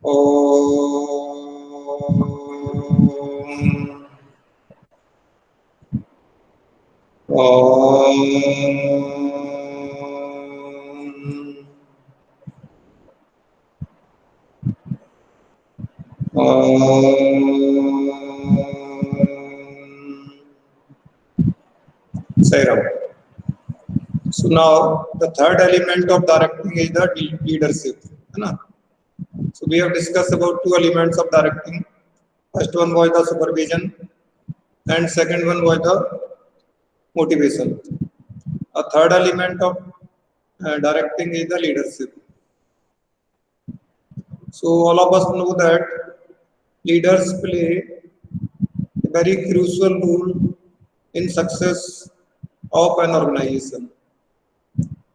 Om. Om. Sai Ram. So now the third element of directing is the leadership. है ना? So we have discussed about two elements of directing. First one was the supervision, and second one was the motivation. A third element of directing is the leadership. So all of us know that leaders play a very crucial role in success of an organization.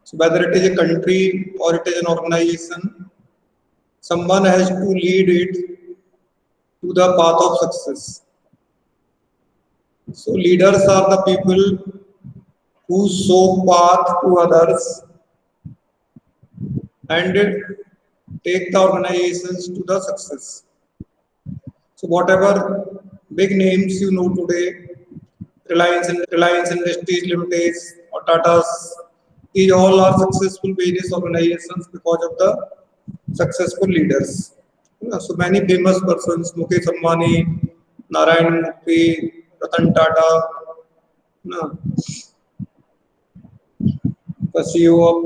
So whether it is a country or it is an organization, someone has to lead it to the path of success. So leaders are the people who show path to others and take the organizations to the success. So whatever big names you know today, Reliance Industries Limited or Tata's, these all are successful various organizations because of the successful leaders. So many famous persons, Mukesh Ambani, Narayan Murthy, Ratan Tata, the CEO of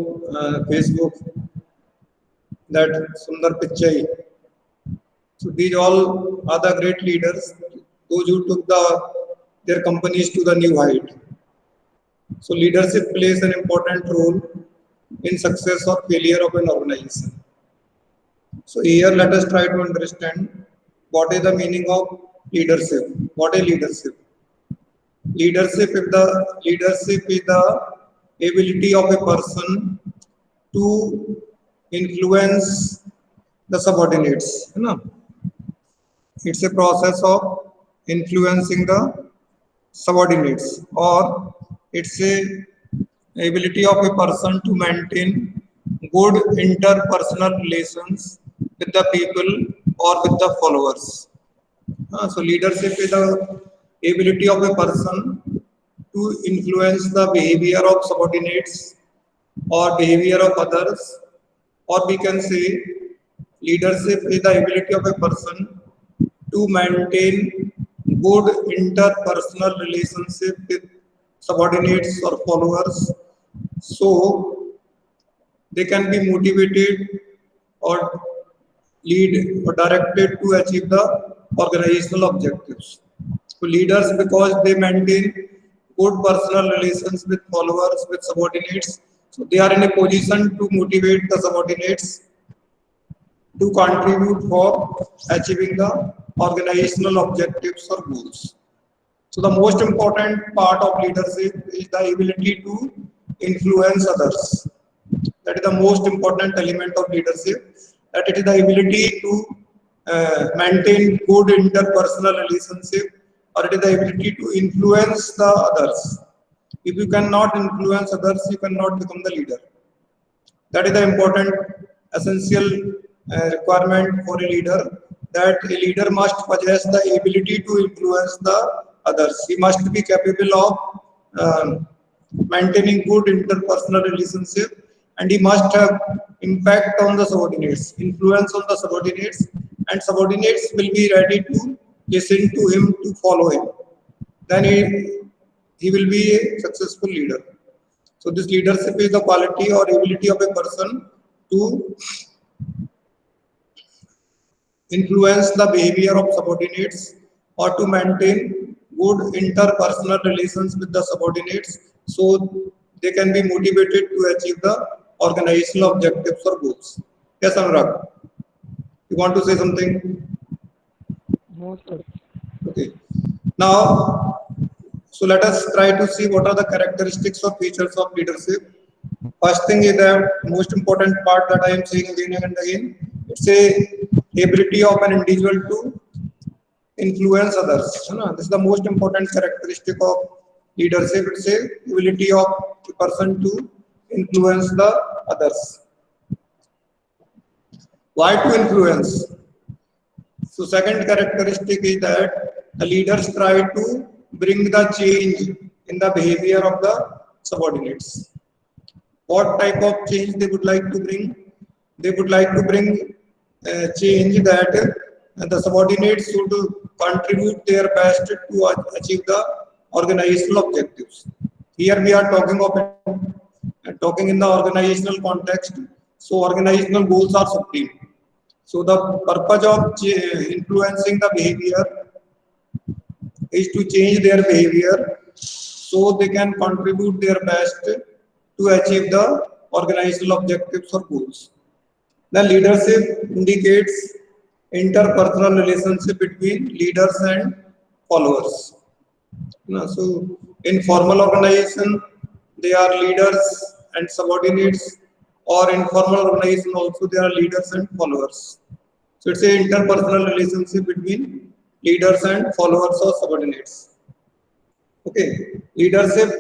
Facebook, that Sundar Pichai. So these all are the great leaders, those who took their companies to the new height. So leadership plays an important role in success or failure of an organization. So here let us try to understand what is the meaning of leadership. What is leadership? Leadership is the ability of a person to influence the subordinates. It's a process of influencing the subordinates, or it's a ability of a person to maintain good interpersonal relations with the people or with the followers. So leadership is the ability of a person to influence the behavior of subordinates or behavior of others, or we can say leadership is the ability of a person to maintain good interpersonal relationship with subordinates or followers, so they can be motivated or lead or directed to achieve the organizational objectives. So leaders, because they maintain good personal relations with followers, with subordinates, so they are in a position to motivate the subordinates to contribute for achieving the organizational objectives or goals. So the most important part of leadership is the ability to influence others. That is the most important element of leadership. That it is the ability to maintain good interpersonal relationship, or it is the ability to influence the others. If you cannot influence others, you cannot become the leader. That is the important essential requirement for a leader, that a leader must possess the ability to influence the others. He must be capable of maintaining good interpersonal relationship, and he must have impact on the subordinates, influence on the subordinates, and subordinates will be ready to listen to him, to follow him. Then he will be a successful leader. So this leadership is the quality or ability of a person to influence the behavior of subordinates, or to maintain good interpersonal relations with the subordinates, so they can be motivated to achieve the organizational objectives or goals. Yes, Anurag, you want to say something? No, sir. Okay. Now, so let us try to see what are the characteristics or features of leadership. First thing is the most important part that I am saying again and again. It's a ability of an individual to influence others. This is the most important characteristic of leadership. It's a ability of the person to influence the others. Why to influence? So second characteristic is that the leaders try to bring the change in the behavior of the subordinates. What type of change they would like to bring? They would like to bring a change that the subordinates should contribute their best to achieve the organizational objectives. Here we are talking in the organizational context. So organizational goals are supreme. So the purpose of influencing the behavior is to change their behavior so they can contribute their best to achieve the organizational objectives or goals. The leadership indicates interpersonal relationship between leaders and followers. So in formal organization, they are leaders and subordinates, or informal organization also they are leaders and followers. So it's a interpersonal relationship between leaders and followers or subordinates. Okay, leadership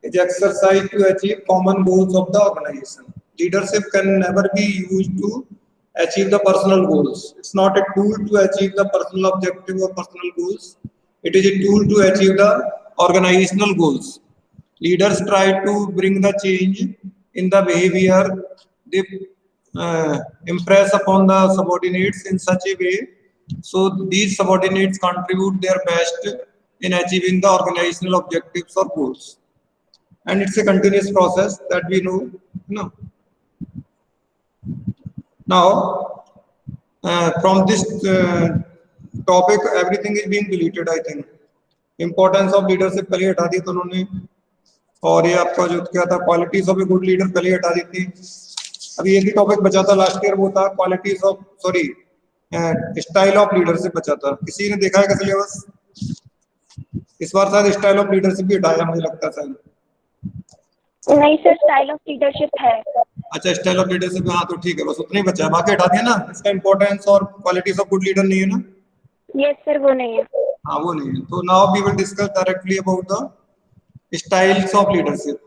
is exercised to achieve common goals of the organization. Leadership can never be used to achieve the personal goals. It's not a tool to achieve the personal objective or personal goals. It is a tool to achieve the organizational goals. Leaders try to bring the change in the behavior. They impress upon the subordinates in such a way so these subordinates contribute their best in achieving the organizational objectives or goals. And it's a continuous process that we know. Now, from this topic, everything is being deleted, I think. Importance of leadership पहले हटा दी तो उन्होंने, और ये आपका जो क्या था qualities of a good leader पहले हटा दी थी. अभी एक ही टॉपिक बचा था लास्ट ईयर, वो था qualities of style of leadership बचा था. किसी ने देखा है का सिलेबस? इस बार शायद स्टाइल ऑफ लीडरशिप भी हटाया मुझे लगता है. नहीं सर, स्टाइल ऑफ लीडरशिप है. अच्छा, स्टाइल ऑफ लीडरशिप, हाँ तो ठीक है, बस उतना ही बचा है, बाकी हटा दिया ना. इसका इंपॉर्टेंस और क्वालिटीज ऑफ गुड लीडर नहीं है ना? यस सर, वो नहीं है. हाँ वो नहीं है. तो now we will discuss directly about the styles of leadership.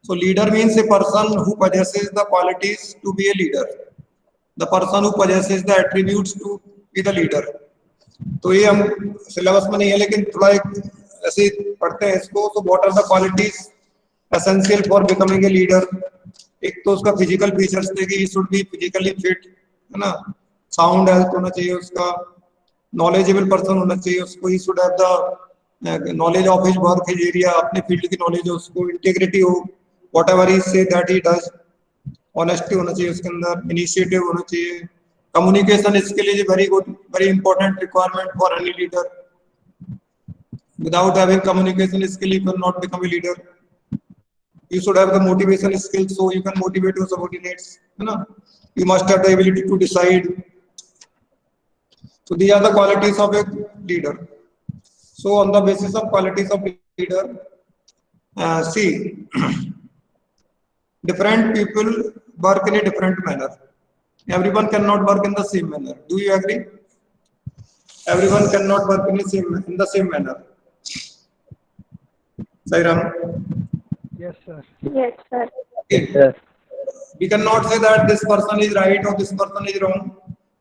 So leader means a person who possesses the qualities to be a leader. The person who possesses the attributes to be the leader. तो ये हम syllabus में नहीं है, लेकिन थोड़ा एक ऐसे पढ़ते हैं इसको. तो what are the qualities essential for becoming a leader? एक तो उसका फिजिकल फीचर्स थे कि he should be physically fit, है ना. साउंड हेल्थ होना चाहिए उसका. नॉलेजेबल पर्सन होना चाहिए उसको. he should have the knowledge of his work, his area, अपने फील्ड की नॉलेज हो उसको. इंटीग्रिटी हो, whatever he say that he does. Honesty होना चाहिए उसके अंदर. इनिशिएटिव होना चाहिए. Communication skill is very good, very important requirement for any leader. Without having communication skill, you cannot become a leader. You should have the motivation skills so you can motivate your subordinates. है ना. You must have the ability to decide. So these are the qualities of a leader. So on the basis of qualities of leader, see, different people work in a different manner. Everyone cannot work in the same manner. Do you agree? Everyone cannot work in the same manner. Sairam? Yes, sir. Yes sir. Okay. Yes. We cannot say that this person is right or this person is wrong.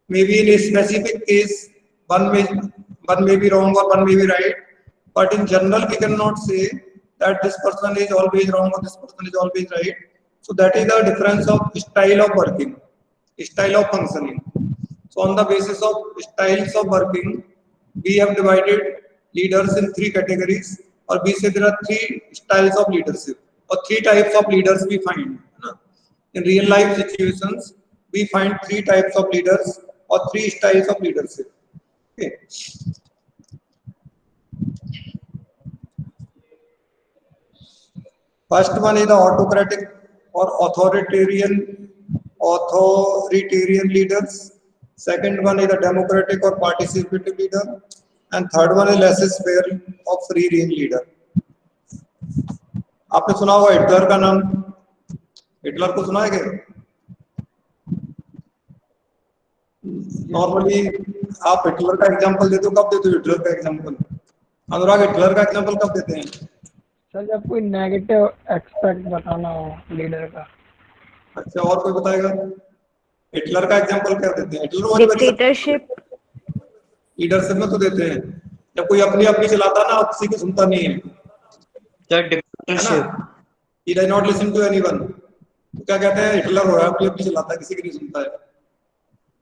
Maybe in a specific case, one may be wrong or one may be right. But in general, we cannot say that this person is always wrong or this person is always right. So that is the difference of style of working, style of functioning. So on the basis of styles of working, we have divided leaders in three categories, or we say there are three styles of leadership, or three types of leaders we find. In real life situations, we find three types of leaders or three styles of leadership. Okay. First one is the autocratic or authoritarian leaders. Second one is the democratic or participative leader. And third one is laissez-faire or free range leader. आपने सुना होगा Hitler का नाम. Hitler को सुना है क्या? Normally आप हिटलर का एग्जांपल देते हो, कब देते हो हिटलर का एग्जांपल? अनुराग, हिटलर का एग्जांपल कब देते हैं? सर जब कोई नेगेटिव एस्पेक्ट बताना हो लीडर का. अच्छा, और कोई बताएगा? हिटलर का एग्जांपल क्या देते हैं? Hitler dictatorship. लीडरशिप में तो देते हैं, जब कोई अपनी अपनी चलाता ना किसी की सुनता नहीं है, That है dictatorship. ना, he does not listen to anyone, तो क्या कहते हैं, हिटलर हो रहा है, अपनी अपनी चलाता है, किसी की नहीं सुनता है.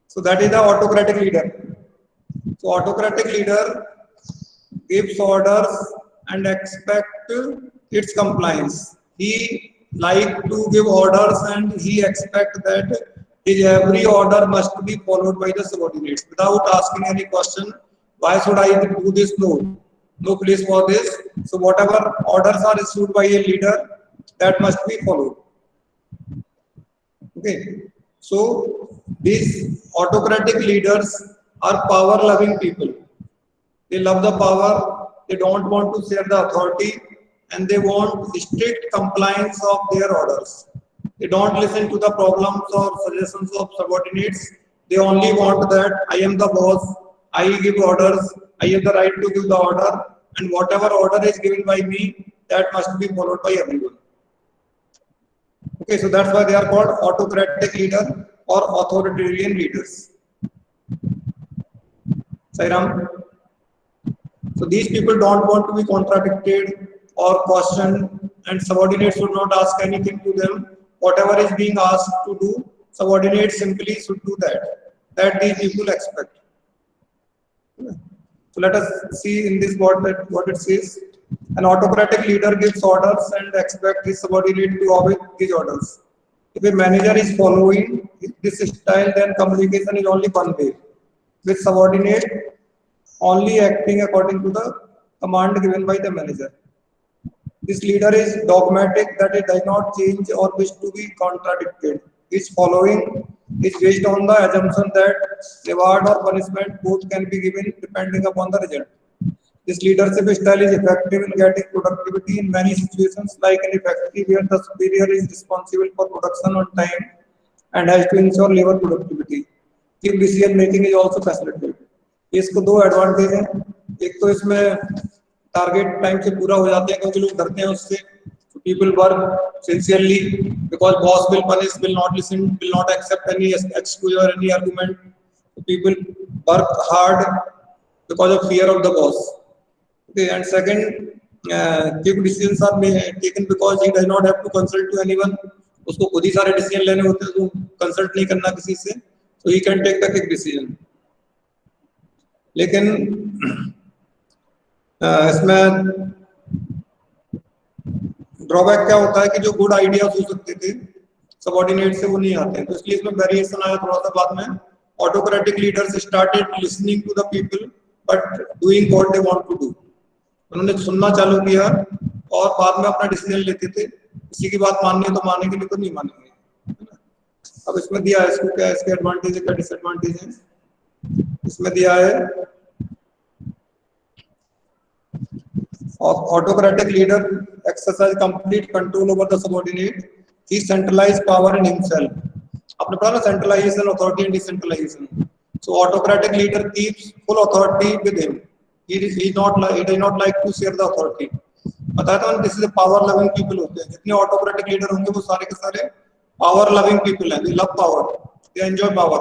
So that is the autocratic leader. So autocratic leader gives orders and expect its compliance. He like to give orders and he expect that his every order must be followed by the subordinates without asking any question. Why should I do this? No place for this. So whatever orders are issued by a leader, that must be followed. Okay. So these autocratic leaders are power-loving people. They love the power, they don't want to share the authority, and they want strict compliance of their orders. They don't listen to the problems or suggestions of subordinates. They only want that I am the boss, I give orders, I have the right to give the order, and whatever order is given by me, that must be followed by everyone. Okay, so that's why they are called autocratic leader or authoritarian leaders. Sairam? So these people don't want to be contradicted or questioned, and subordinates should not ask anything to them. Whatever is being asked to do, subordinates simply should do that. That these people expect. So let us see in this what it says. An autocratic leader gives orders and expects his subordinate to obey his orders. If a manager is following this style, then communication is only one way, with subordinate only acting according to the command given by the manager. This leader is dogmatic, that it does not change or wish to be contradicted. His following is based on the assumption that reward or punishment both can be given depending upon the result. This leadership style is effective in getting productivity in many situations, like in a factory where the superior is responsible for production on time and has to ensure labor productivity. Quick decision making is also facilitated. इसको दो advantage हैं, एक तो इसमें target time से पूरा हो जाते हैं क्योंकि लोग डरते हैं उससे. People work sincerely because boss will punish, will not listen, will not accept any excuse or any argument. People work hard because of fear of the boss. Okay, and second, quick decisions are taken because he does not have to consult to anyone. उसको खुद ही सारे decision लेने होते हैं, तो consult नहीं करना किसी से, so he can take the quick decision. लेकिन इसमें ड्रॉबैक क्या होता है कि जो गुड आइडियाज हो सकते थे सबऑर्डिनेट से वो नहीं आते हैं, तो इसलिए इसमें वेरिएशन आया थोड़ा सा बाद में. Autocratic leaders started listening to the people but doing what they want to do. उन्होंने सुनना चालू किया और बाद में अपना डिसीजन लेते थे. किसी की बात माननी तो मानेंगे, नहीं तो नहीं मानेंगे. अब इसमें दिया है इसको क्या इसके एडवांटेज है क्या डिसएडवांटेज है. इसमें दिया है autocratic leader exercise complete control over the subordinate. He centralized power in himself. आपने पढ़ा ना centralization, authority and decentralization. So autocratic leader keeps full authority with him. He does not like to share the authority. बताया था ना, this is a power loving people होते हैं. जितने autocratic leader होंगे वो सारे के सारे power loving people हैं. They love power. They enjoy power.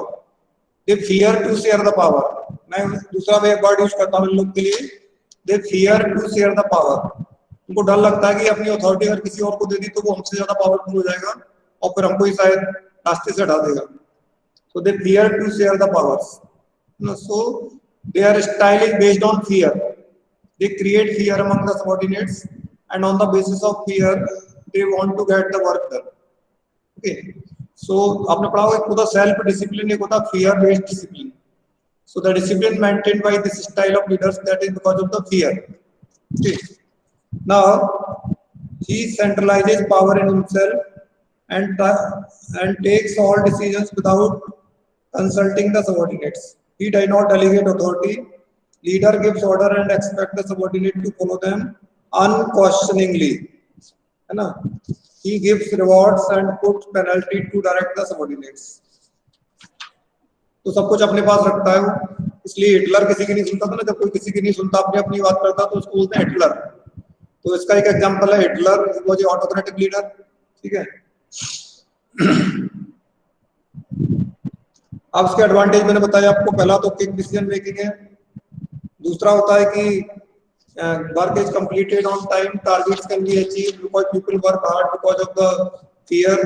They fear to share the power. मैं दूसरा वर्ड यूज करता हूँ इन लोग के लिए. They fear to share the power. उनको डर लगता है कि अपनी अथॉरिटी अगर किसी और को दे दी तो वो हमसे ज्यादा पावरफुल हो जाएगा और फिर हमको ही शायद रास्ते से हटा देगा. So they fear to share the powers. So their style is based on fear. They create fear among the subordinates, and on the basis of fear, they want to get the work done. Okay. So आपने पढ़ा होगा खुदा self discipline एक होता fear based discipline. So the discipline maintained by this style of leaders, that is because of the fear. Okay. Now he centralizes power in himself and takes all decisions without consulting the subordinates. He does not delegate authority. Leader gives order and expects the subordinate to follow them unquestioningly. है ना? He gives rewards and puts penalty to direct the subordinates. तो सब कुछ अपने पास रखता है वो. इसलिए हिटलर किसी की नहीं सुनता था ना. जब कोई किसी की नहीं सुनता अपनी अपनी बात करता तो उसको बोलते हैं हिटलर. तो इसका एक एग्जांपल है Hitler was a autocratic leader. ठीक है. अब इसके एडवांटेज मैंने बताया आपको. पहला तो क्विक डिसीजन मेकिंग है. दूसरा होता है कि work is completed on time, targets can be achieved because people work hard because of the fear,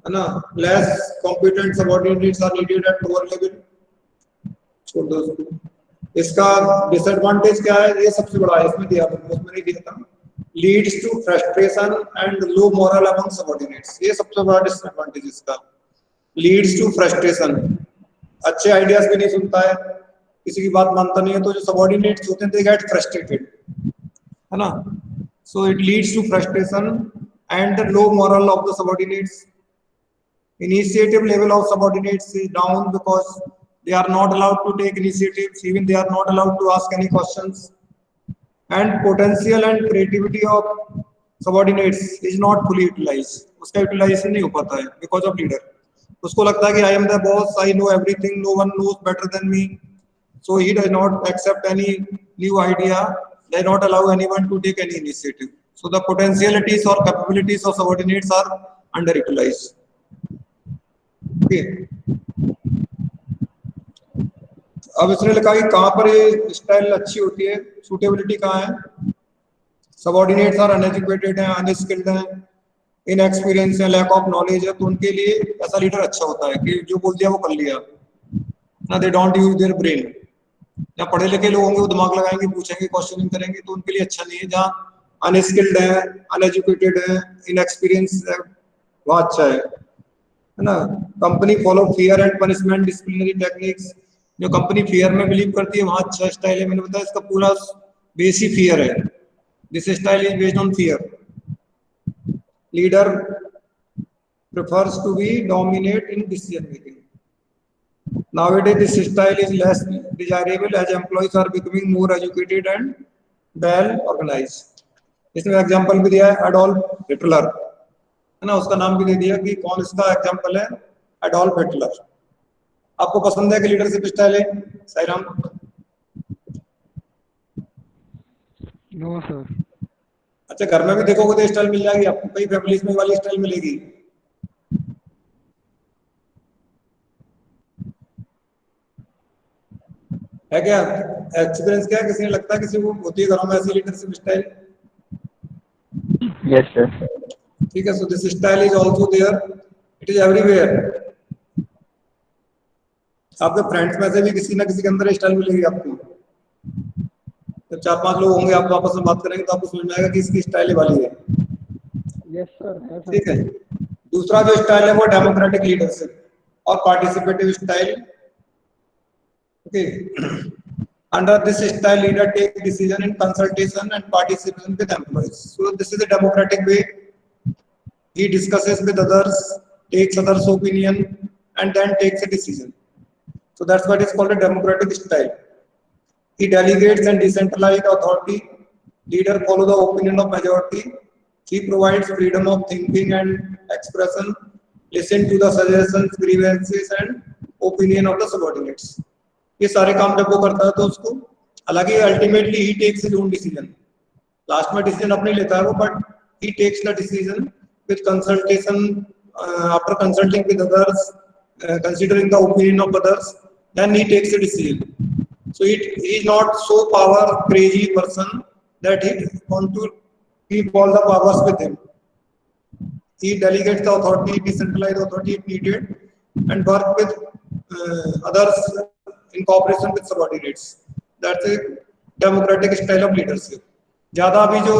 है ना। Less competent subordinates are needed at lower level. छोड़ दो उसको। इसका डिसएडवांटेज क्या है, ये सबसे बड़ा है, इसमें दिया था, उसमें नहीं दिया था। Leads to frustration and low morale among subordinates, ये सबसे बड़ा डिसएडवांटेज इसका। लीड्स टू फ्रस्ट्रेशन, अच्छे आइडियाज भी नहीं सुनता है, किसी की बात मानता नहीं है, तो जो सबऑर्डिनेट्स होते हैं दे गेट फ्रस्ट्रेटेड, है ना। So it leads to frustration and the low morale of the subordinates. Initiative level of subordinates is down because they are not allowed to take initiatives, even they are not allowed to ask any questions. And potential and creativity of subordinates is not fully utilized. उसका utilization नहीं हो पाता है because of leader. उसको लगता है कि I am the boss, I know everything, no one knows better than me. So he does not accept any new idea, does not allow anyone to take any initiative. So the potentialities or capabilities of subordinates are underutilized. Okay. अब इसने लिखा कि कहाँ पर ये style अच्छी होती है, सूटेबिलिटी कहाँ है। सबऑर्डिनेट्स आर अनएजुकेटेड हैं, अनस्किल्ड हैं, इनएक्सपीरियंस है, लैक ऑफ नॉलेज है, तो उनके लिए ऐसा लीडर अच्छा होता है कि जो बोल दिया वो कर लिया ना। They don't use their brain. जहाँ पढ़े लिखे लोग होंगे वो दिमाग लगाएंगे, पूछेंगे, क्वेश्चनिंग करेंगे, तो उनके लिए अच्छा नहीं है। जहाँ अनस्किल्ड है, अनएजुकेटेड है, इनएक्सपीरियंस है, वहाँ अच्छा है ना। Company follow fear and punishment disciplinary techniques, जो कंपनी फियर में बिलीव करती है वहाँ अच्छा स्टाइल है। मैंने बताया इसका पूरा बेस ही फियर है, this style is based on fear. Leader prefers to be dominate in decision making. Nowadays this style is less desirable as employees are becoming more educated and well organized. इसमें example भी दिया है Adolf Hitler, है ना, उसका नाम भी दे दिया कि कौन इसका एग्जांपल है, एडोल्फ हिटलर। आपको पसंद है कि लीडरशिप स्टाइल है साईराम? No sir. अच्छा, घर में भी देखोगे तो स्टाइल मिल जाएगी आपको, कई फैमिलीज में वाली स्टाइल मिलेगी। है क्या एक्सपीरियंस, क्या किसी ने लगता है किसी को होती है घरों में ऐसी लीडरशिप स्टाइल? Yes sir. ठीक है, so this style is also there, it is everywhere. आपके फ्रेंड्स में से भी किसी ना किसी के अंदर स्टाइल मिलेगी आपको। जब 4-5 लोग होंगे, आप आपस में बात करेंगे तो आपको समझ में आएगा कि इसकी स्टाइल वाली है। Yes sir. ठीक है। दूसरा जो स्टाइल है वो डेमोक्रेटिक लीडरशिप और participative style. Okay, under this style leader take decision in consultation and participation with employees. So this is a democratic way. He discusses with others, takes others' opinion, and then takes a decision. So that's what is called a democratic style. He delegates and decentralized authority. Leader follow the opinion of majority. He provides freedom of thinking and expression. Listen to the suggestions, grievances, and opinion of the subordinates. ये सारे काम जब वो करता है तो उसको, हालांकि ultimately he takes his own decision, last में डिसीजन अपने लेता है वो, but he takes the decision with consultation, after consulting with others, considering the opinion of others, then he takes the decision. So he is not so power crazy person that he want to keep all the powers with him. He delegates the authority, decentralized authority if needed, and work with others in cooperation with subordinates. That's a democratic style of leadership. ज्यादा अभी जो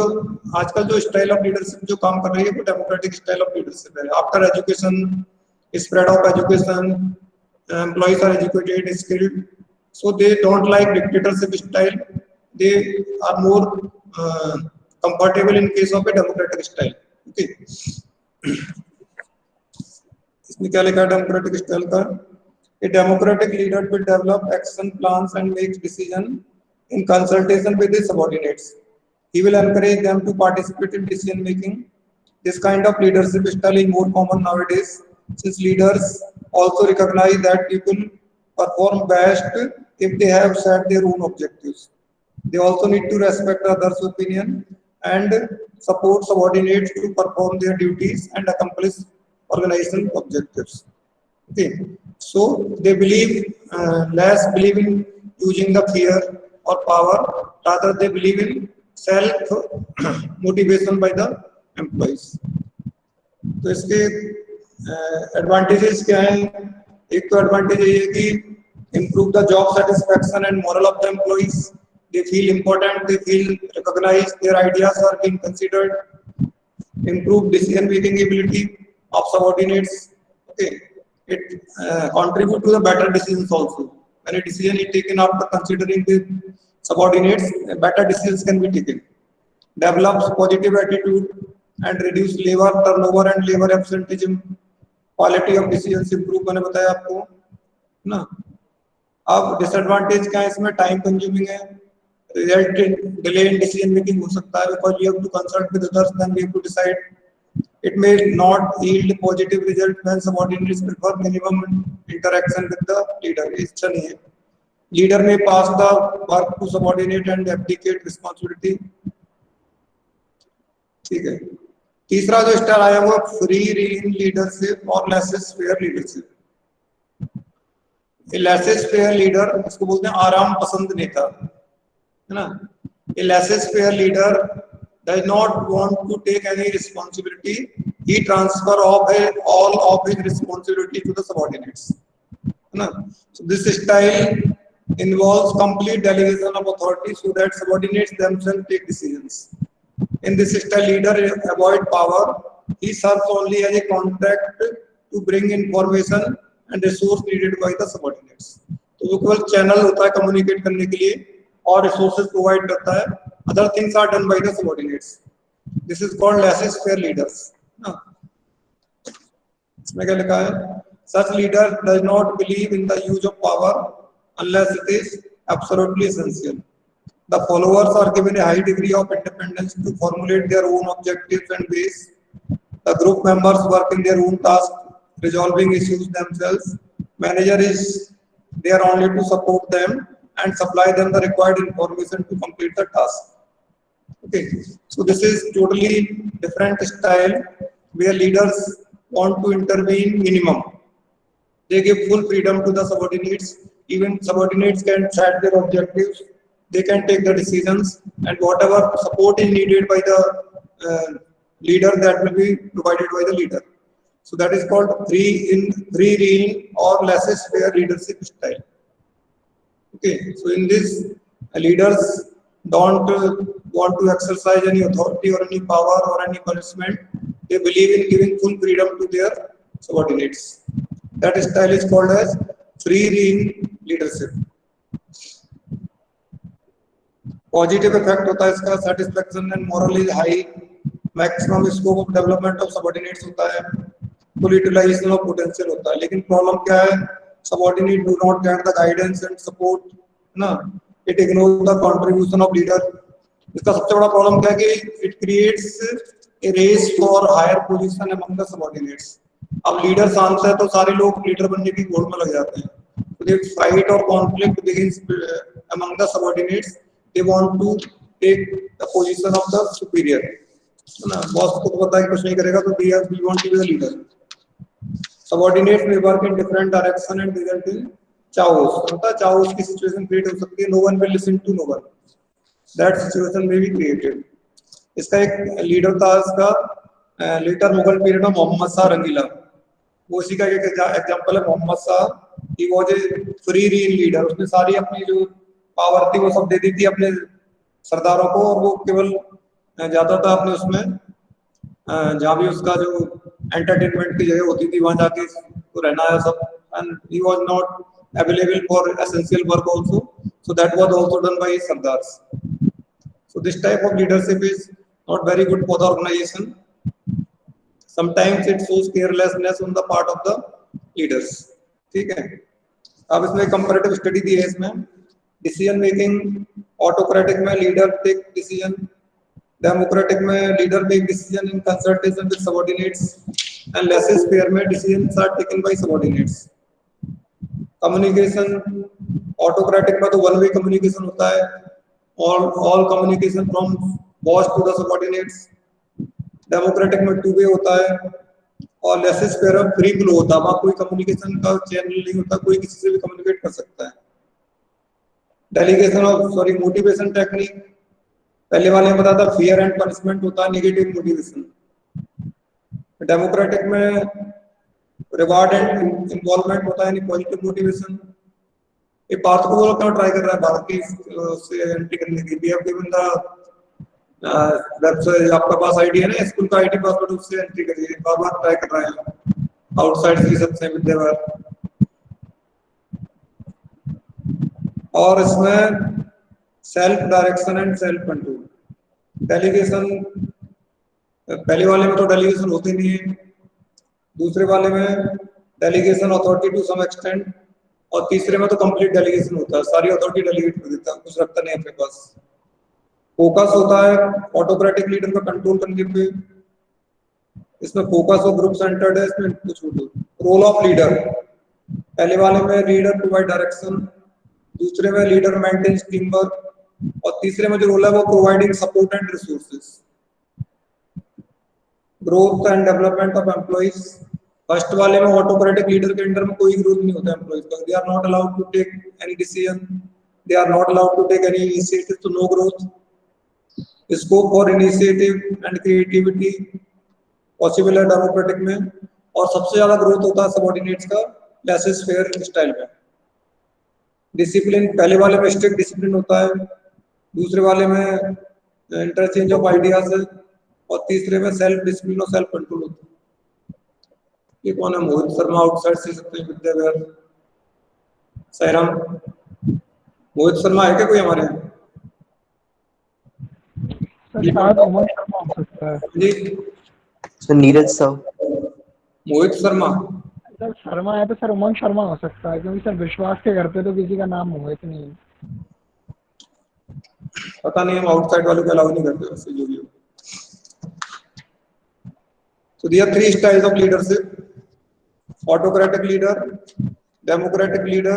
आजकल जो style of leadership जो काम कर रही है वो डेमोक्रेटिक स्टाइल ऑफ लीडरशिप है. After education, spread of education, employees are educated, skilled, so they don't like dictatorship style. They are more comfortable in case of a democratic style. Okay. इसमें क्या लिखा है डेमोक्रेटिक स्टाइल का? A democratic leader will develop action plans and make decision in consultation with his subordinates. He will encourage them to participate in decision making. This kind of leadership style is more common nowadays, since leaders also recognize that people perform best if they have set their own objectives. They also need to respect others' opinion and support subordinates to perform their duties and accomplish organizational objectives. Okay, so they believe less believe in using the fear, or power, rather they believe in self motivation by the employees. तो इसके advantages क्या हैं? एक तो advantage ये है कि improve the job satisfaction and morale of the employees. They feel important, they feel recognized, their ideas are being considered. Improve decision making ability of subordinates. Okay, it contribute to the better decisions also. When a decision is taken after considering the subordinates, better decisions can be taken. Develops positive attitude and reduce labor turnover and labor absenteeism. Quality of decisions improve, मैंने बताया आपको ना. अब disadvantage क्या है इसमें? Time consuming है, result in delay in decision making हो सकता है, because we have to consult with others then we have to decide. It may not yield positive result when subordinates prefer minimum interaction with the leader. अच्छा नहीं है. Leader may pass the work to subordinate and abdicate responsibility. ठीक है. तीसरा जो style आया वो free reign leadership और laces fair leadership. Laces fair leader इसको बोलते हैं आराम पसंद नेता, है ना. Laces fair leader does not want to take any responsibility. He transfer all of his responsibility to the subordinates. No? So this style involves complete delegation of authority so that subordinates themselves take decisions. In this style, leader avoid power. He serves only as a contact to bring information and resource needed by the subordinates. तो वो केवल channel होता है communicate करने के लिए और resources provide करता है. Other things are done by the subordinates. This is called laissez-faire leaders. इसमें क्या लिखा है? Such leader does not believe in the use of power unless it is absolutely essential. The followers are given a high degree of independence to formulate their own objectives and ways. The group members work in their own tasks, resolving issues themselves. Manager is there only to support them and supply them the required information to complete the task. Okay, so this is totally different style where leaders want to intervene minimum. They give full freedom to the subordinates. Even subordinates can set their objectives. They can take the decisions, and whatever support is needed by the leader, that will be provided by the leader. So that is called free rein or laissez-faire leadership style. Okay, so in this, leaders don't want to exercise any authority or any power or any punishment. They believe in giving full freedom to their subordinates. That style is called as free rein leadership. Positive effect होता है इसका, satisfaction and moral is high. Maximum scope of development of subordinates होता है, full utilization of potential होता है. लेकिन problem क्या है? Subordinate do not get the guidance and support, ना. It ignores the contribution of leader. इसका सबसे बड़ा प्रॉब्लम क्या है कि it creates a race for higher position among the subordinates. अब लीडर शांत है तो सारे लोग लीडर बनने की होड़ में लग जाते हैं. So the fight or conflict begins among the subordinates. They want to take the position of the superior. ना, बॉस को तो पता है कुछ नहीं करेगा तो we want to be the leader. Subordinates may work in different direction and result in chaos. मतलब chaos की situation create हो सकती है. No one will listen to no one. That situation may be created. इसका एक leader था, इसका letter Mughal period में मोहम्मद शाह रंगीला. वो इसी का एक एग्जांपल है. Mohammad Shah, he was a free rein leader. उसने सारी अपनी जो पावर थी वो सब दे दी थी अपने सरदारों को, और वो केवल जाता था अपने उसमें जहाँ भी उसका जो एंटरटेनमेंट की जगह होती थी वहां जाके तो रहना है सब. And he was not available for essential work also. So that was also done by Sardars. So this type of leadership is not very good for the organization. Sometimes it shows carelessness on the part of the leaders. ठीक है. अब इसमें comparative study दी है. इसमें decision making autocratic में leader take decision, democratic में leader make decision in consultation with subordinates, and laissez faire में decisions are taken by subordinates. Communication autocratic में तो वन वे कम्युनिकेशन होता है, all communication from boss to the subordinates. Democratic में two way होता है, और लेसेस-फेयर में फ्री फ्लो होता है. वहाँ कोई कम्युनिकेशन का चैनल नहीं होता, कोई किसी से भी कम्युनिकेट कर सकता है. डेलीगेशन ऑफ मोटिवेशन टेक्निक, पहले वाले में बताया था फियर एंड पनिशमेंट होता है, नेगेटिव मोटिवेशन। डेमोक्रेटिक में रिवार्ड एंड इन्वॉल्वमेंट होता है, यानी पॉजिटिव मोटिवेशन। ये पार्थ को वो ट्राई कर रहा है भारत की से एंट्री करने की। We have given the website, आपका पास आईडी है ना स्कूल का आईडी पासवर्ड, उससे एंट्री करिए। बार बार ट्राई कर रहे हैं आउटसाइड से सबसे विद्यावार। और इसमें self direction and self control. Delegation, पहले वाले में तो डेलीगेशन होती नहीं है, दूसरे वाले में delegation authority to some extent, और तीसरे में तो कंप्लीट डेलीगेशन होता है, सारी अथॉरिटी डेलीगेट कर देता है, कुछ रखता नहीं अपने पास। फोकस होता है ऑटोक्रेटिक लीडर का कंट्रोल करने पे, इसमें फोकस और ग्रुप सेंटर्ड है, इसमें कुछ रोल ऑफ लीडर, पहले वाले में लीडर प्रोवाइड डायरेक्शन, दूसरे में लीडर मेंटेन्स टीम वर्क, और तीसरे में जो रोल है वो providing support and resources. Growth and development of employees, first वाले में ऑटोक्रेटिक लीडर के अंडर में कोई ग्रोथ नहीं होता एम्प्लॉइज का, they are not allowed to take any decision, they are not allowed to take any initiative, तो no growth. Scope for initiative and creativity possible है डेमोक्रेटिक में, और सबसे ज्यादा ग्रोथ होता है सबऑर्डिनेट्स का लेसेस फेयर स्टाइल में। डिसिप्लिन, पहले वाले में स्ट्रिक्ट डिसिप्लिन होता है, दूसरे वाले में इंटरचेंज ऑफ आइडियाज है, और तीसरे में सेल्फ डिसिप्लिन और सेल्फ कंट्रोल होता है। ये कौन है? मोहित शर्मा, आउटसाइड से सकते हैं विद्याविहार। साईराम, मोहित शर्मा है क्या कोई हमारे यहाँ? शायद उमंग शर्मा हो सकता है जी sir, Neeraj sir. Mohit Sharma, sir. Sharma है तो सर उमंग शर्मा हो सकता है, क्योंकि सर विश्वास के घर पे तो किसी का नाम मोहित नहीं है। पता नहीं, हम आउटसाइड वालों को अलाउ नहीं करते वैसे, जो भी हो। So there are three styles of leadership: autocratic leader, democratic leader,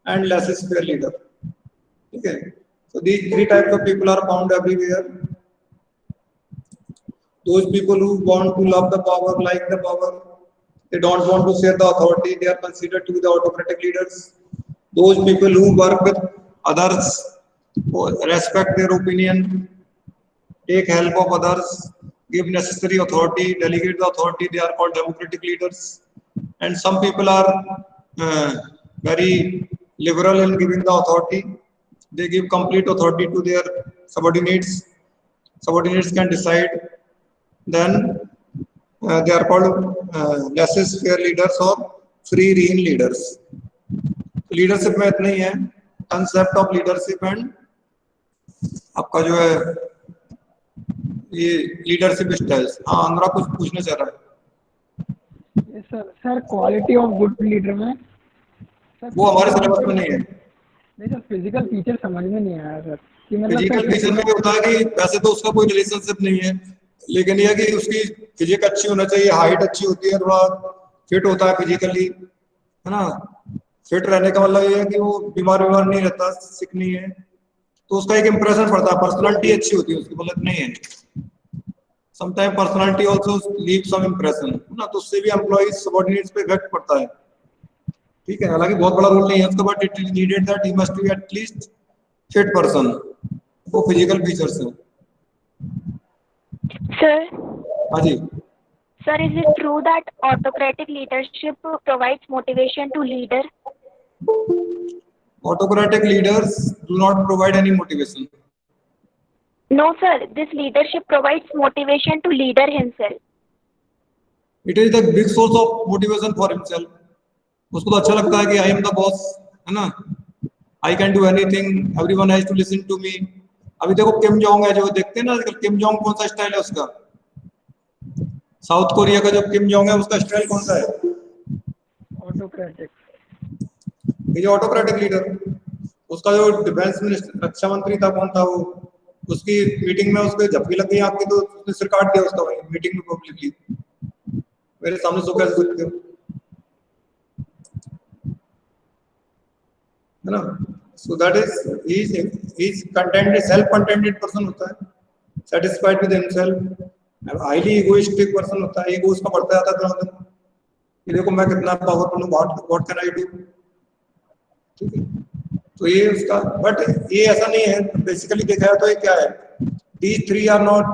and laissez-faire leader. Okay. So these three types of people are found everywhere. Those people who want to love the power, like the power, they don't want to share the authority, they are considered to be the autocratic leaders. Those people who work with others, respect their opinion, take help of others, give necessary authority, delegate the authority, they are called democratic leaders. And some people are very liberal in giving the authority. They give complete authority to their subordinates. Subordinates can decide. Then they are called laissez-faire leaders or free rein leaders. Leadership में इतना ही है, concept of leadership and आपका जो है ये leadership styles. हाँ, अनुराग कुछ पूछना चाह रहा है। Sir quality of good leader में सर, वो हमारे सिलेबस में नहीं है। नहीं सर, फिजिकल फीचर समझ में नहीं आया सर कि मतलब फिजिकल फीचर में होता है कि वैसे तो उसका कोई रिलेशनशिप नहीं है, लेकिन यह कि उसकी फिजिक अच्छी होना चाहिए, हाइट अच्छी होती है, थोड़ा फिट होता है फिजिकली, है ना। फिट रहने का मतलब ये है कि वो बीमार नहीं रहता, सिक नहीं है, तो उसका एक इंप्रेशन पड़ता है, पर्सनालिटी अच्छी होती है उसकी, मतलब नहीं है। Sometime personality also leave some impression, ना, तो उससे भी एम्प्लॉइज सबऑर्डिनेट्स पे इफेक्ट पड़ता है। ठीक है, हालांकि बहुत बड़ा रोल नहीं है उसका, but it is needed that he must be at least fit person. वो फिजिकल फीचर्स हैं। Sir, हाँ जी। sir, is it true that autocratic leadership provides motivation to leader? Autocratic leaders do not provide any motivation. No, sir. This leadership provides motivation to leader himself. It is the big source of motivation for himself. उसको तो अच्छा लगता है कि I am the boss, है ना, I can do anything, everyone has to listen to me. अभी देखो किम जोंग है, जो देखते हैं ना आजकल, किम जोंग कौन सा स्टाइल है उसका? साउथ कोरिया का जो किम जोंग है उसका स्टाइल कौन सा है? ऑटोक्रेटिक। ये जो ऑटोक्रेटिक लीडर, उसका जो डिफेंस मिनिस्टर, रक्षा मंत्री था, कौन था वो, उसकी मीटिंग में उसके झपकी लग गई आपकी, तो उसने सिर काट दिया उसका वही मीटिंग में पब्लिकली, मेरे सामने। सो कैसे सकते हो, है ना। So that is he is contented, self contented person होता है, satisfied with himself, highly egoistic person होता है, ईगो उसका बढ़ता जाता है दिन, कि देखो मैं कितना पावरफुल हूं, व्हाट कैन आई डू। ठीक है, तो ये उसका, बट ये ऐसा नहीं है, बेसिकली देखा है तो ये क्या है, these three are not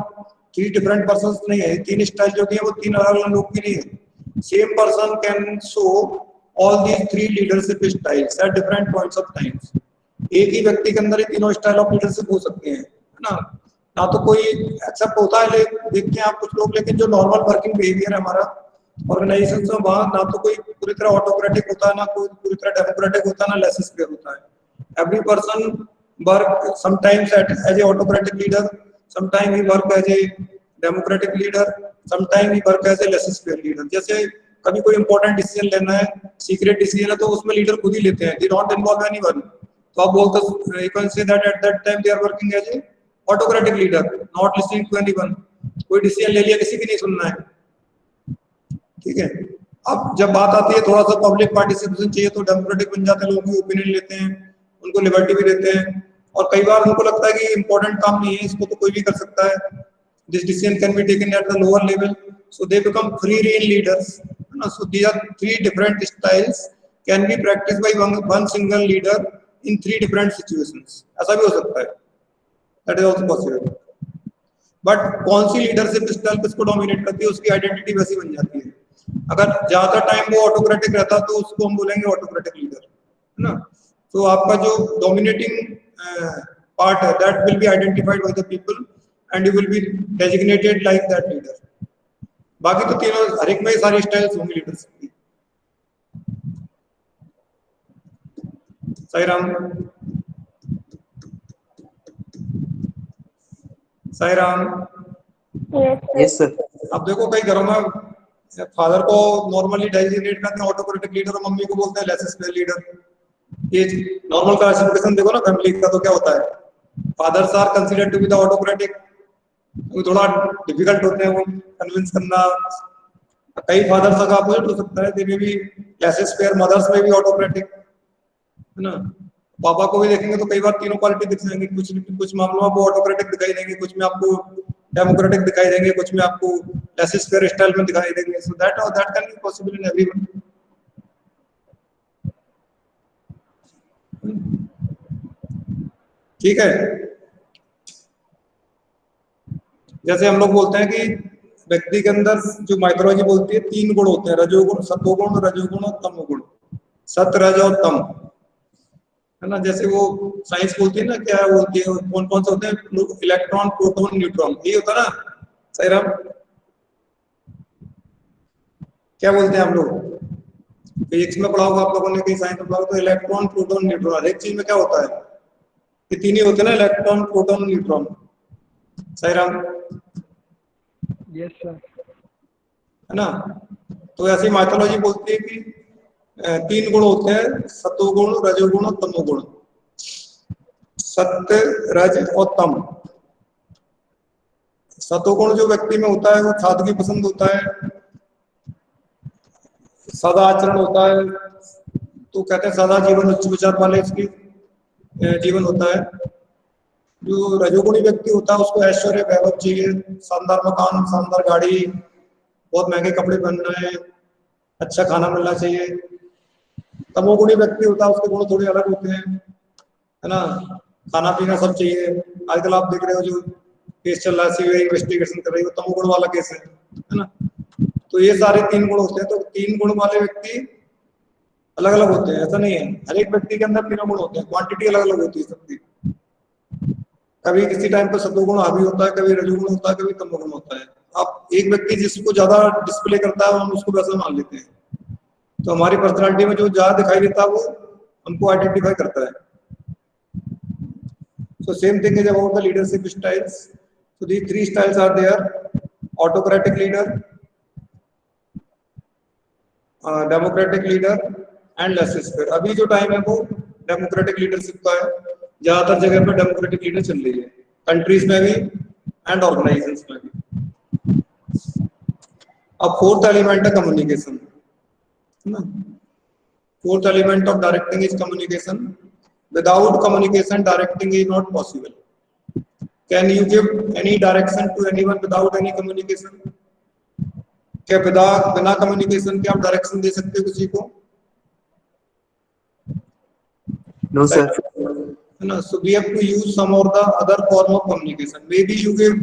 three different persons नहीं है, तीन स्टाइल जो की है वो तीन अलग अलग लोग की नहीं है, same person can show all these three leadership styles at different points of times। एक ही व्यक्ति के अंदर ये तीनों स्टाइल ऑफ लीडरशिप हो सकते हैं, है ना। ना तो कोई एक्सेप्ट होता है, देखते हैं आप कुछ लोग, लेकिन जो नॉर्मल वर्किंग बिहेवियर है हमारा ऑर्गेनाइजेशन में, वहां ना तो कोई पूरी तरह ऑटोक्रेटिक होता है, ना कोई पूरी तरह डेमोक्रेटिक होता है, ना लेस स्पेयर होता है। Every person work sometimes as a autocratic leader, sometime he work as a democratic leader, sometime he work as a laissez faire leader. जैसे कभी कोई इंपॉर्टेंट डिसीजन लेना है, सीक्रेट डिसीजन है, तो उसमें लीडर खुद ही लेते हैं, दे डोंट इन्वॉल्व एनीवन। तो आप बोलते you can say that at that time they are working as a autocratic leader, not listening to anyone. कोई डिसीजन ले लिया, किसी की नहीं सुनना है, ठीक है। अब जब बात आती है थोड़ा सा पब्लिक पार्टिसिपेशन चाहिए, तो डेमोक्रेटिक बन जाते हैं, लोगों की ओपिनियन लेते हैं, उनको लिबर्टी भी देते हैं, और कई बार उनको लगता है कि इंपॉर्टेंट काम नहीं है, इसको तो कोई भी कर सकता है, this decision can be taken at the lower level, so they become free rein leaders, है ना। So these are three different styles can be practice by one single leader in three different situations. ऐसा भी हो सकता है, that is also possible. But कौन सी leadership style किसको डोमिनेट करती है, उसकी आइडेंटिटी वैसी बन जाती है। अगर ज्यादा टाइम वो ऑटोक्रेटिक रहता तो उसको हम बोलेंगे ऑटोक्रेटिक लीडर, है ना। तो आपका जो डोमिनेटिंग पार्ट है, that will be identified by the people and you will be designated like that leader. बाकी तो तीनों, हर एक में सारी स्टाइल्स होंगी लीडरशिप की। साई राम, साई राम। Yes, sir. अब देखो कई घरों में फादर को नॉर्मली डेजिग्नेट करते हैं ऑटोक्रेटिक लीडर, और मम्मी को बोलते हैं लेस स्पेयर लीडर। ये नॉर्मल क्लासिफिकेशन देखो ना फैमिली का, तो क्या होता है, fathers are considered to be the autocratic, थोड़ा डिफिकल्ट होते हैं वो कन्विंस करना। कई फादर्स का अपोजिट हो सकता है, दे में भी लेस स्पेयर, मदर्स में भी ऑटोक्रेटिक, है ना। पापा को भी देखेंगे तो कई बार तीनों क्वालिटी दिख जाएंगी, कुछ मामलों में आपको ऑटोक्रेटिक दिखाई देंगे, कुछ में आपको डेमोक्रेटिक दिखाई देंगे, कुछ में आपको लेस स्पेयर स्टाइल में दिखाई देंगे। So that can be possible in everyone. ठीक है। जैसे हम लोग बोलते हैं कि व्यक्ति के अंदर, जो माइथोलॉजी बोलती है, तीन गुण होते हैं, रजोगुण, सतोगुण, रजोगुण और तमोगुण। सत, रज और तम, है ना। जैसे वो साइंस बोलती है ना, क्या बोलती है, कौन कौन से होते हैं, इलेक्ट्रॉन, प्रोटॉन, न्यूट्रॉन, ये होता है ना। सही राम, क्या बोलते हैं हम लोग, फिजिक्स में पढ़ा होगा आप लोगों ने, कहीं साइंस में पढ़ा होगा, तो इलेक्ट्रॉन, प्रोटॉन, न्यूट्रॉन, हर एक चीज में क्या होता है, ये तीन ही होते हैं ना, इलेक्ट्रॉन, प्रोटॉन, न्यूट्रॉन। सही राम, यस सर। है ना। तो ऐसी माइथोलॉजी बोलती है कि तीन गुण होते हैं, सतोगुण, रजोगुण और तमोगुण। सत्य, रज और तम। सतोगुण जो व्यक्ति में होता है वो सादगी पसंद होता है, सदा आचरण होता है, तो कहते हैं सदा जीवन उच्च विचार वाले इसकी जीवन होता है। जो रजोगुणी व्यक्ति होता है उसको ऐश्वर्य, वैभव चाहिए, शानदार मकान, शानदार गाड़ी, बहुत महंगे कपड़े पहनना है, अच्छा खाना मिलना चाहिए। तमोगुणी व्यक्ति होता है उसके गुण थोड़े अलग होते हैं, है ना, खाना पीना सब चाहिए। आजकल आप देख रहे हो जो केस चल रहा है, सीबीआई इन्वेस्टिगेशन कर रही है, वो तमोगुण वाला केस है ना। तो ये सारे तीन गुण होते हैं, तो तीन गुण वाले व्यक्ति अलग अलग होते हैं, ऐसा नहीं है, हर एक व्यक्ति के अंदर तीनों गुण होते हैं, क्वांटिटी अलग अलग होती है सबकी। कभी किसी टाइम पर सतोगुण हावी होता है, कभी रजोगुण होता है, कभी तमोगुण होता है। आप एक व्यक्ति जिसको ज्यादा डिस्प्ले करता है हम उसको वैसा मान लेते हैं, तो हमारी पर्सनालिटी में जो ज्यादा दिखाई देता है वो हमको आइडेंटिफाई करता है। So same thing is about the leadership styles. So these three styles are there: autocratic leader, democratic leader, and less sphere. अभी जो टाइम है वो डेमोक्रेटिक लीडरशिप का है, ज्यादातर जगह पर डेमोक्रेटिक लीडर चल रही है, कंट्रीज में भी एंड ऑर्गेनाइजेशंस में भी। अब फोर्थ एलिमेंट है कम्युनिकेशन, है ना। Fourth element of directing is communication. Without communication, directing is not possible. Can you give any direction to anyone without any communication? क्या बिना कम्युनिकेशन के आप डायरेक्शन दे सकते हो किसी को? No, sir. No, so we have to use some or the other form of communication. Maybe you give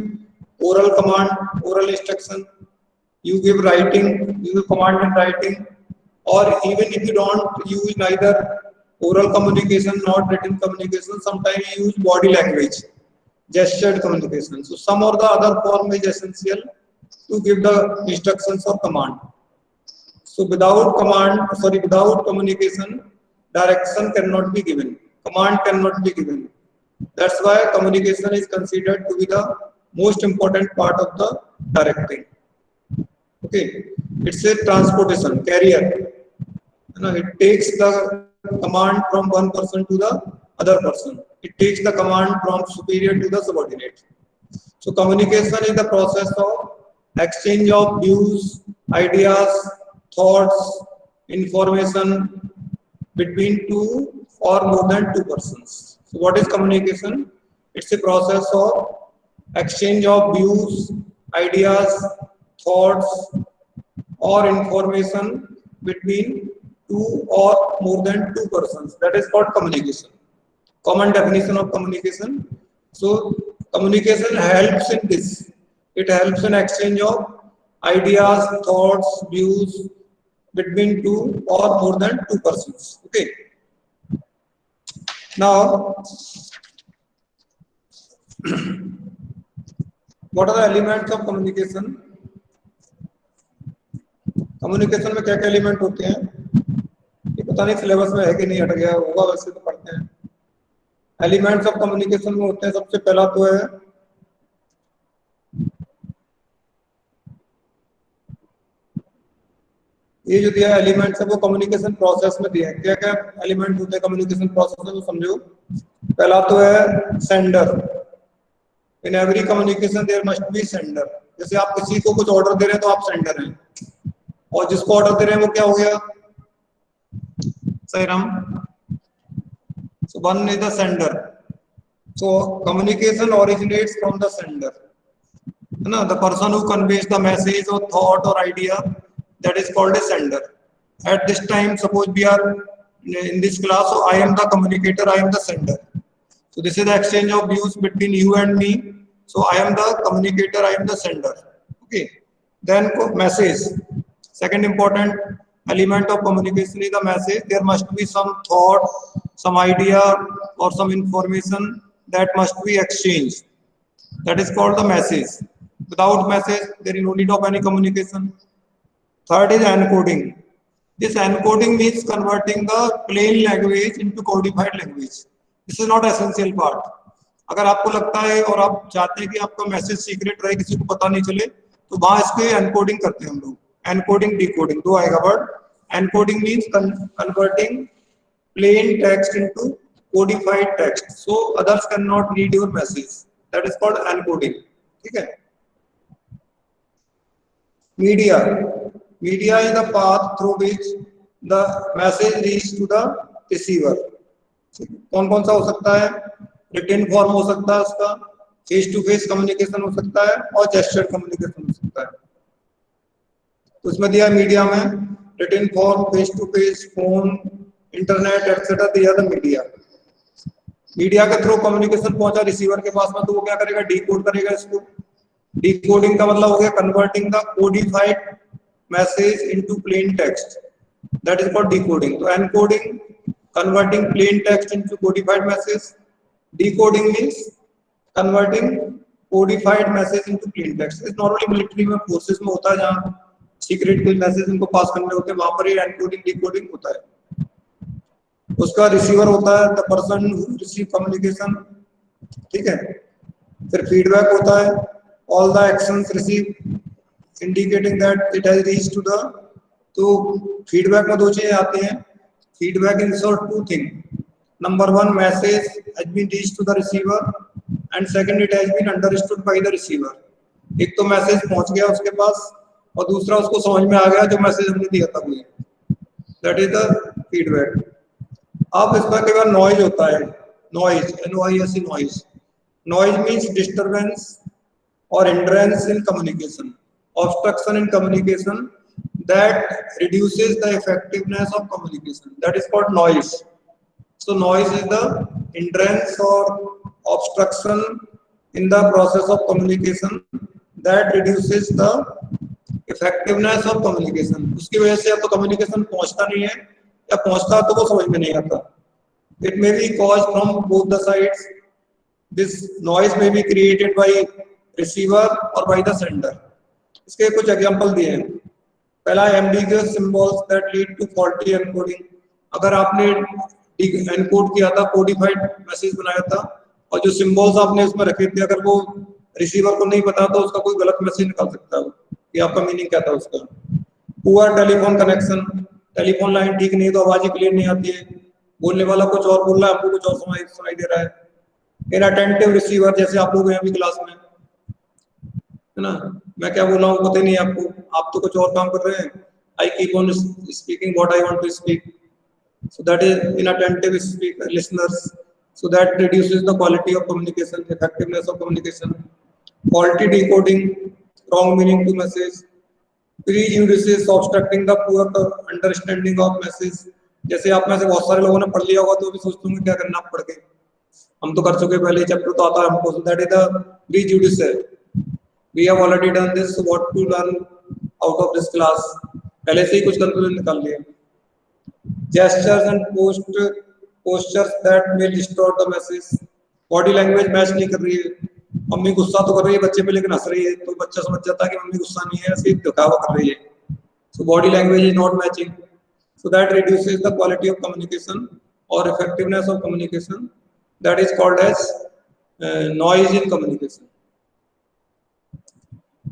oral command, oral instruction, you give writing, you give command in writing, or even if you don't use neither oral communication nor written communication, sometimes you use body language, gestured communication. So some or the other form is essential to give the instructions or command. So without without communication, direction cannot be given, command cannot be given. That's why communication is considered to be the most important part of the directing. Okay, it's a transportation carrier. It takes the command from one person to the other person. It takes the command from superior to the subordinate. So communication is the process of exchange of views, ideas, thoughts, information between two or more than two persons. So what is communication? It's a process of exchange of views, ideas, thoughts, or information between two or more than two persons. That is called communication. Common definition of communication. So communication helps in this. It helps in exchange of ideas, thoughts, views between two or more than two persons. Okay. Now, what are the elements of communication? Communication में क्या क्या element होते हैं ये पता नहीं syllabus में है कि नहीं, हट गया होगा, वैसे तो पढ़ते हैं। एलिमेंट्स ऑफ कम्युनिकेशन में होते हैं, सबसे पहला तो है ये जो दिया एलिमेंट्स है वो कम्युनिकेशन प्रोसेस में दिया है। क्या क्या एलिमेंट होते हैं कम्युनिकेशन प्रोसेस में, तो समझो। पहला तो है sender. In every communication there must be sender. जैसे आप किसी को कुछ ऑर्डर दे रहे हैं तो आप सेंडर हैं, और जिसको ऑर्डर दे रहे हैं वो क्या हो गया, सही Ram. So one is the sender. So communication originates from the sender, है ना, the person who conveys the message और थॉट और idea, that is called a sender. At this time, suppose we are in this class, so I am the communicator, I am the sender. So this is the exchange of views between you and me. So I am the communicator, I am the sender. Okay. Then message. Second important element of communication is the message. There must be some thought, some idea, or some information that must be exchanged. That is called the message. Without message, there is no need of any communication. Third is encoding. This encoding means converting the plain language into codified language. This is not essential part. अगर आपको लगता है और आप चाहते हैं कि आपका मैसेज सीक्रेट रहे, किसी को पता नहीं चले, तो वहां इसके एनकोडिंग करते हैं हम लोग। एनकोडिंग डिकोडिंग दो आएगा word. Encoding means converting plain text into codified text, so others can not read your message. That is called encoding. ठीक है। Media. Media is the path through which the message reaches to the receiver. कौन कौन सा हो सकता है? Written form हो सकता है उसका, फेस टू फेस कम्युनिकेशन हो सकता है, और जेस्चर कम्युनिकेशन हो सकता है। तो इसमें दिया मीडिया में written form, face to face, phone, internet etcetera, दिया था मीडिया। मीडिया के थ्रू कम्युनिकेशन पहुंचा रिसीवर के पास में, तो वो क्या करेगा, डिकोड करेगा इसको। डिकोडिंग का मतलब हो गया converting the codified message into plain text, that is called decoding. So encoding, converting plain text into codified message. Decoding means converting codified message into plain text. It's normally military में forces में होता है, जहाँ secret के message इनको पास करने होते हैं, वहां पर ही encoding decoding होता है। उसका रिसीवर होता है the person who receive communication, ठीक है। फिर फीडबैक होता है, all the actions received indicating that it has reached to the, तो फीडबैक में दो चीजें आती हैं। Feedback in short two thing, number one, message has been reached to the receiver, and second, it has been understood by the receiver. एक तो message पहुंच गया उसके पास, और दूसरा उसको समझ में आ गया जो मैसेज हमने दिया था कोई, दैट इज द फीडबैक। अब इसमें कई बार नॉइज होता है, noise, NOISE, noise. Noise means disturbance और hindrance in communication, obstruction in communication that reduces the effectiveness of communication, that is called noise. So noise is the hindrance or obstruction in the process of communication that reduces the effectiveness of communication. उसकी वजह से या तो communication पहुंचता नहीं है या पहुंचता तो वो समझ में नहीं आता. It may be caused from both the sides. This noise may be created by receiver or by the sender. इसके कुछ एग्जाम्पल दिए हैं. पहला ambiguous symbols that lead to faulty encoding. अगर आपने एनकोड किया था, कोडिफाइड मैसेज बनाया था और जो सिंबल्स आपने इसमें रखे थे, अगर वो रिसीवर को नहीं पता तो उसका कोई गलत मैसेज निकाल सकता है कि आपका मीनिंग क्या था उसका. Poor telephone connection, telephone line ठीक नहीं तो आवाज क्लियर नहीं आती है, बोलने वाला कुछ और बोल रहा है, हमको कुछ और सुनाई दे रहा है. इनअटेंटिव रिसीवर, जैसे आप लोग हैं अभी क्लास में, है ना, मैं क्या बोल रहा हूँ पता ही नहीं आपको, आप तो कुछ और काम कर रहे हैं. I keep on speaking what I want to speak. So that is inattentive listeners. So that reduces the quality of communication, effectiveness of communication. Faulty decoding, wrong meaning to message. Prejudices, obstructing the poor understanding of message. जैसे आप में से बहुत सारे लोगों ने पढ़ लिया होगा तो भी सोचते होंगे क्या करना पढ़ के, हम तो कर चुके पहले चैप्टर तो आता है हमको. So that is the prejudice. We have already done this. So what to learn out of this class? पहले से ही कुछ कंक्लूजन निकाल लिया. Gestures and postures that may distort the message. Body language match नहीं कर रही है. मम्मी गुस्सा तो कर रही है बच्चे पे लेकिन हंस रही है, तो बच्चा समझ जाता है कि मम्मी गुस्सा नहीं है, सिर्फ दिखावा कर रही है. So body language is not matching. So that reduces the quality of communication or effectiveness of communication. That is called as noise in communication.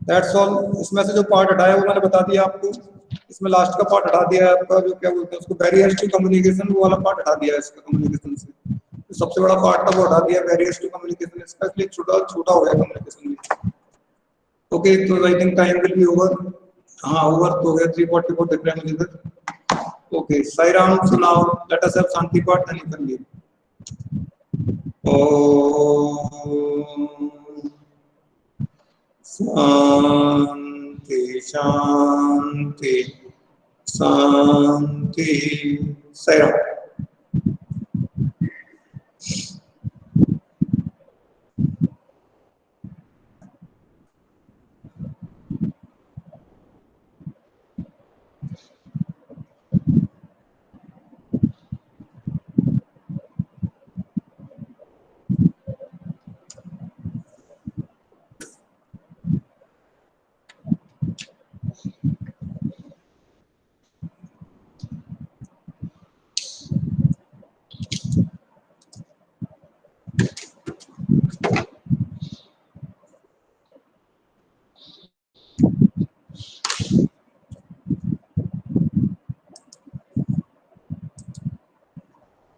That's all. इसमें से जो पार्ट हटाया वो मैंने बता दिया आपको. इसमें लास्ट का पार्ट हटा दिया है आपका, जो क्या बोलते हैं उसको, बैरियर्स टू कम्युनिकेशन, वो वाला पार्ट हटा दिया है इसका कम्युनिकेशन से. तो सबसे बड़ा पार्ट था वो हटा दिया, बैरियर्स टू कम्युनिकेशन. इसका इसलिए छोटा हो गया कम्युनिकेशन में. ओके, तो I think time will be over. हाँ, ओवर तो हो गया. 3:44 दिख रहा है मुझे इधर. Okay, Sai Ram. So now let us have shanti path, then you can leave. Shanti shanti shanti. Sai Ram.